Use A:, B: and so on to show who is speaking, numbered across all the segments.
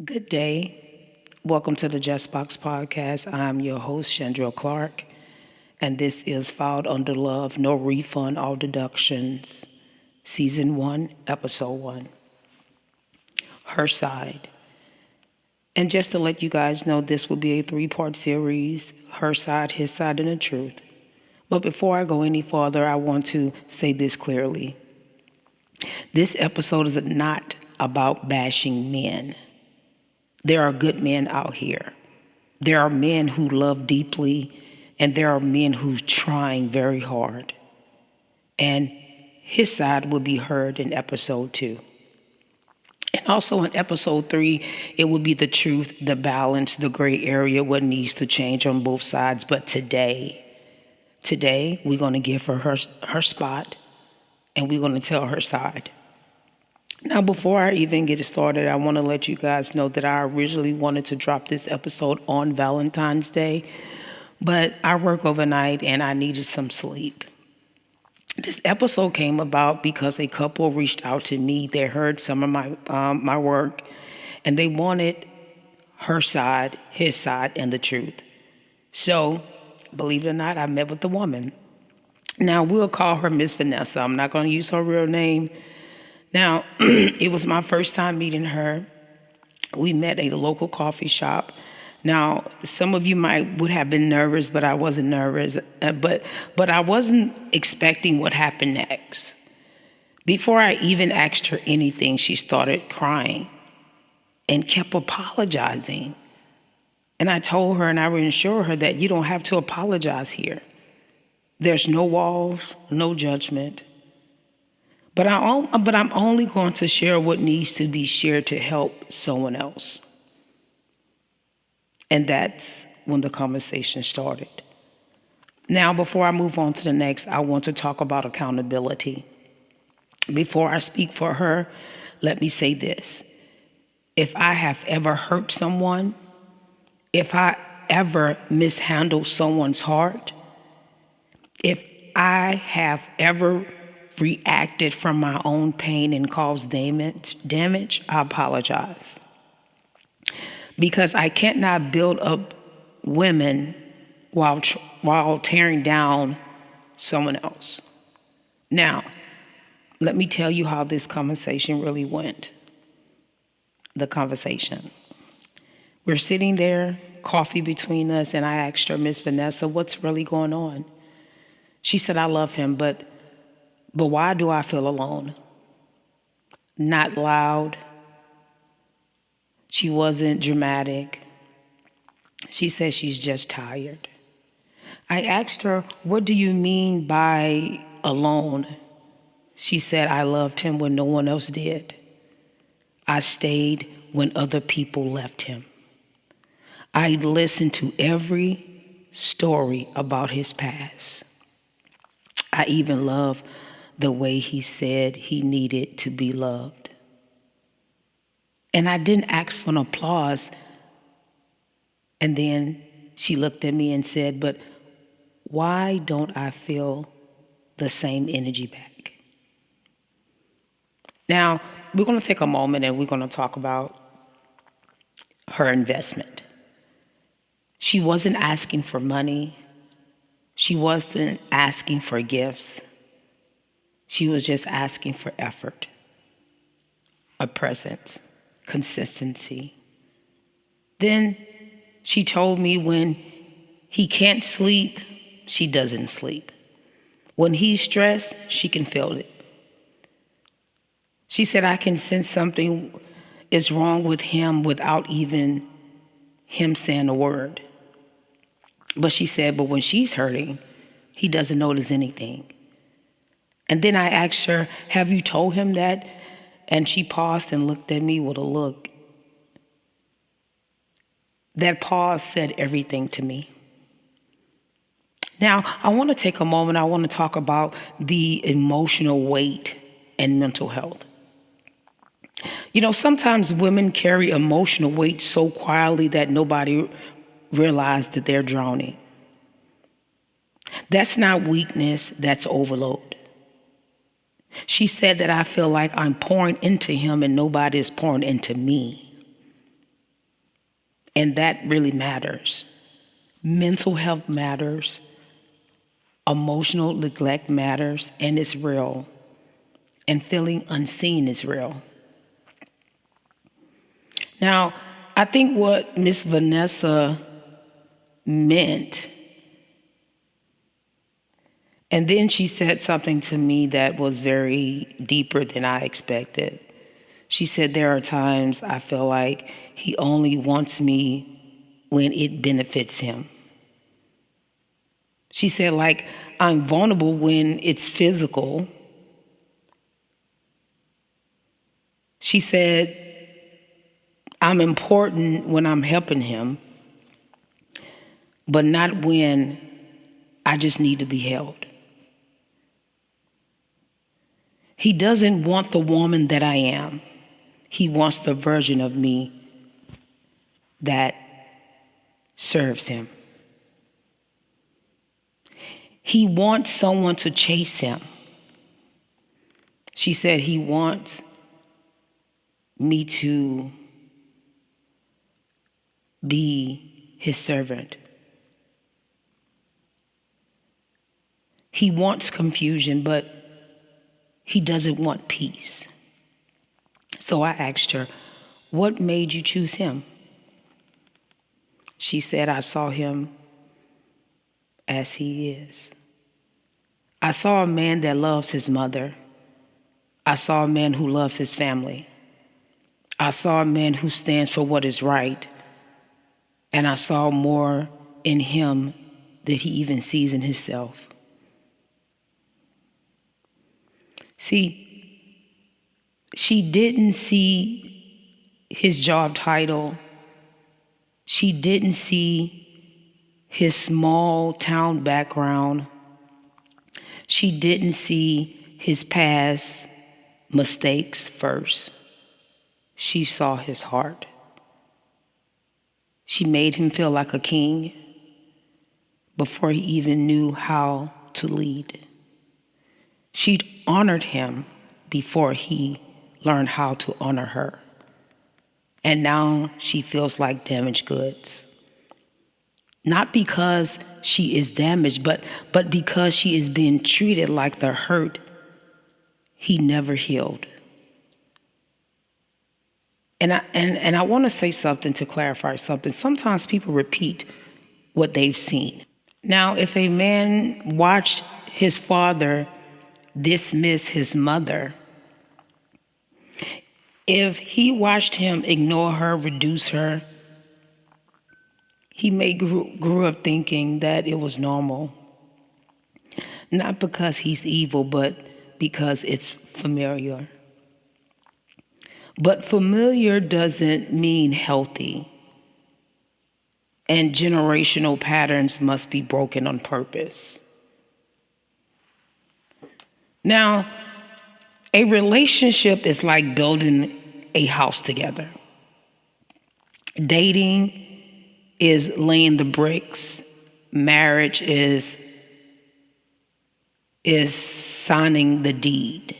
A: Good day. Welcome to the Just Box Podcast. I'm your host, Chandra Clark, and this is Filed Under Love, No Refund, All Deductions, Season 1, Episode 1. Her Side. And just to let you guys know, this will be a 3-part series, Her Side, His Side, and the Truth. But before I go any further, I want to say this clearly. This episode is not about bashing men. There are good men out here. There are men who love deeply, and there are men who's trying very hard. And his side will be heard in episode 2. And also in episode 3, it will be the truth, the balance, the gray area, what needs to change on both sides. But today, we're going to give her spot, and we're going to tell her side. Now, before I even get started, I want to let you guys know that I originally wanted to drop this episode on Valentine's Day, but I work overnight and I needed some sleep. This episode came about because a couple reached out to me. They heard some of my work, and they wanted her side, his side, and the truth. So, believe it or not, I met with the woman. Now, we'll call her Miss Vanessa. I'm not going to use her real name. Now, it was my first time meeting her. We met at a local coffee shop. Now, some of you would have been nervous, but I wasn't nervous. But I wasn't expecting what happened next. Before I even asked her anything, she started crying and kept apologizing. And I told her and I reassured her that you don't have to apologize here. There's no walls, no judgment. But I'm only going to share what needs to be shared to help someone else. And that's when the conversation started. Now, before I move on to the next, I want to talk about accountability. Before I speak for her, let me say this. If I have ever hurt someone, if I ever mishandled someone's heart, if I have ever reacted from my own pain and caused damage, I apologize. Because I cannot build up women while tearing down someone else. Now, let me tell you how this conversation really went. The conversation. We're sitting there, coffee between us, and I asked her, Miss Vanessa, what's really going on? She said, I love him, but why do I feel alone? Not loud. She wasn't dramatic. She said she's just tired. I asked her, what do you mean by alone? She said, I loved him when no one else did. I stayed when other people left him. I listened to every story about his past. I even love the way he said he needed to be loved. And I didn't ask for an applause. And then she looked at me and said, but why don't I feel the same energy back? Now, we're going to take a moment and we're going to talk about her investment. She wasn't asking for money. She wasn't asking for gifts. She was just asking for effort, a presence, consistency. Then she told me when he can't sleep, she doesn't sleep. When he's stressed, she can feel it. She said, I can sense something is wrong with him without even him saying a word. But she said, but when she's hurting, he doesn't notice anything. And then I asked her, have you told him that? And she paused and looked at me with a look. That pause said everything to me. Now, I want to take a moment. I want to talk about the emotional weight and mental health. You know, sometimes women carry emotional weight so quietly that nobody realizes that they're drowning. That's not weakness, that's overload. She said that I feel like I'm pouring into him and nobody is pouring into me. And that really matters. Mental health matters. Emotional neglect matters, and it's real. And feeling unseen is real. Now, I think what Miss Vanessa meant, and then she said something to me that was very deeper than I expected. She said, there are times I feel like he only wants me when it benefits him. She said, like, I'm vulnerable when it's physical. She said, I'm important when I'm helping him, but not when I just need to be held. He doesn't want the woman that I am. He wants the version of me that serves him. He wants someone to chase him. She said he wants me to be his servant. He wants confusion, but he doesn't want peace. So I asked her, what made you choose him? She said, I saw him as he is. I saw a man that loves his mother. I saw a man who loves his family. I saw a man who stands for what is right. And I saw more in him than he even sees in himself. See, she didn't see his job title. She didn't see his small town background. She didn't see his past mistakes first. She saw his heart. She made him feel like a king before he even knew how to lead. She'd honored him before he learned how to honor her. And now she feels like damaged goods. Not because she is damaged, but because she is being treated like the hurt he never healed. And I want to say something to clarify something. Sometimes people repeat what they've seen. Now, if a man watched his father dismiss his mother, if he watched him ignore her, reduce her, he may grew up thinking that it was normal. Not because he's evil, but because it's familiar. But familiar doesn't mean healthy. And generational patterns must be broken on purpose. Now, a relationship is like building a house together. Dating is laying the bricks. Marriage is signing the deed.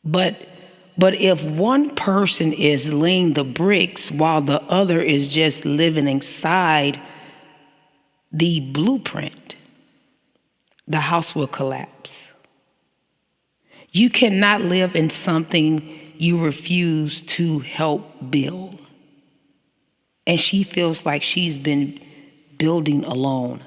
A: But if one person is laying the bricks while the other is just living inside the blueprint, the house will collapse. You cannot live in something you refuse to help build. And she feels like she's been building alone,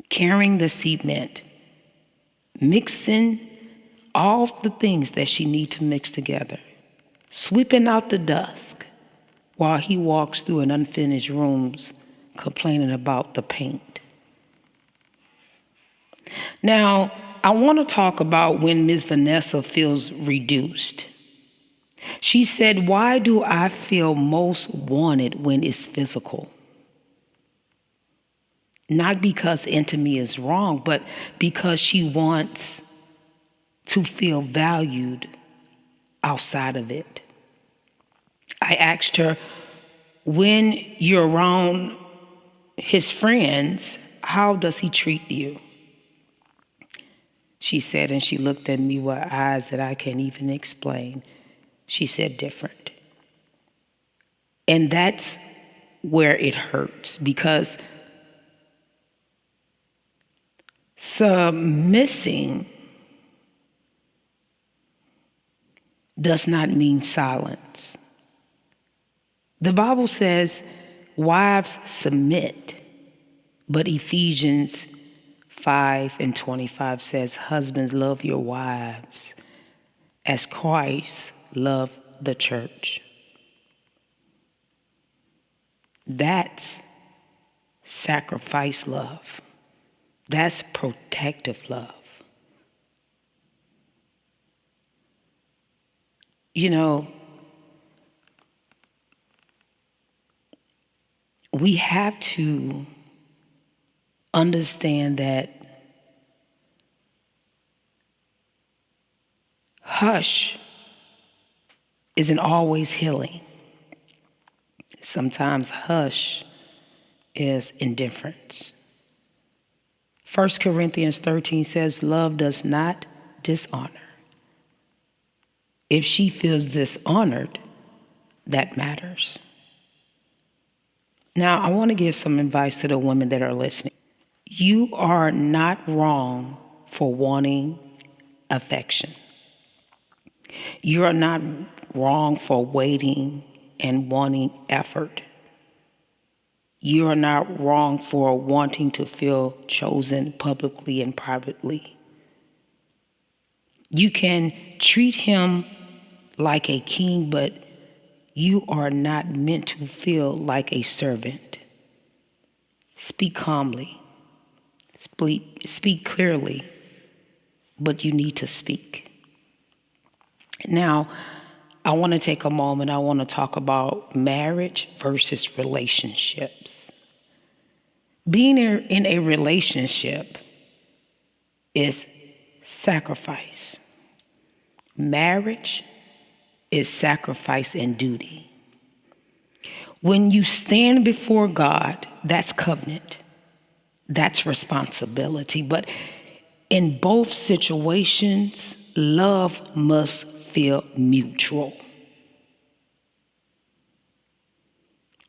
A: carrying the cement, mixing all the things that she needs to mix together, sweeping out the dust while he walks through an unfinished rooms complaining about the paint. Now, I want to talk about when Ms. Vanessa feels reduced. She said, why do I feel most wanted when it's physical? Not because intimacy is wrong, but because she wants to feel valued outside of it. I asked her, when you're around his friends, how does he treat you? She said, and she looked at me with eyes that I can't even explain. She said, different. And that's where it hurts, because submissing does not mean silence. The Bible says, wives submit, but Ephesians 5:25 says, husbands, love your wives as Christ loved the church. That's sacrifice love. That's protective love. You know, we have to understand that hush isn't always healing. Sometimes hush is indifference. 1 Corinthians 13 says, love does not dishonor. If she feels dishonored, that matters. Now, I want to give some advice to the women that are listening. You are not wrong for wanting affection. You are not wrong for waiting and wanting effort. You are not wrong for wanting to feel chosen publicly and privately. You can treat him like a king, but you are not meant to feel like a servant. Speak calmly. Speak clearly, but you need to speak. Now, I want to take a moment. I want to talk about marriage versus relationships. Being in a relationship is sacrifice. Marriage is sacrifice and duty. When you stand before God, that's covenant. That's responsibility. But in both situations, love must feel mutual.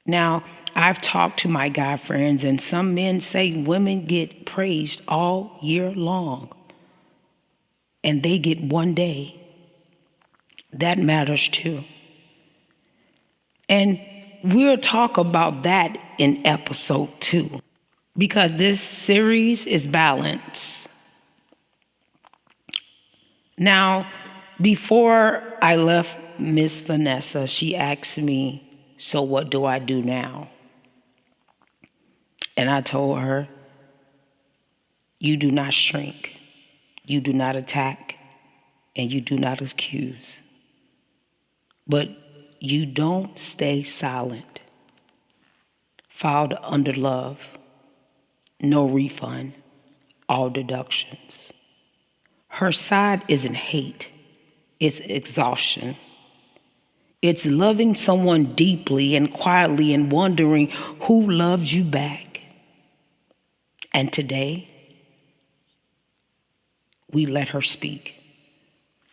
A: Now, I've talked to my guy friends, and some men say women get praised all year long, and they get one day. That matters too. And we'll talk about that in episode 2, because this series is balanced. Now, before I left Miss Vanessa, she asked me, so what do I do now? And I told her, you do not shrink, you do not attack, and you do not accuse. But you don't stay silent. Filed under love, no refund, all deductions. Her side isn't hate, it's exhaustion. It's loving someone deeply and quietly and wondering who loves you back. And today, we let her speak.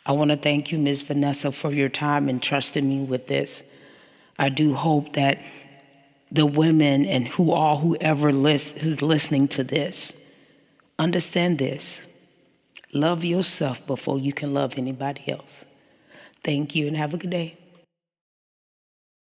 A: I want to thank you, Ms. Vanessa, for your time and trusting me with this. I do hope that the women and whoever who's listening to this, understand this. Love yourself before you can love anybody else. Thank you and have a good day.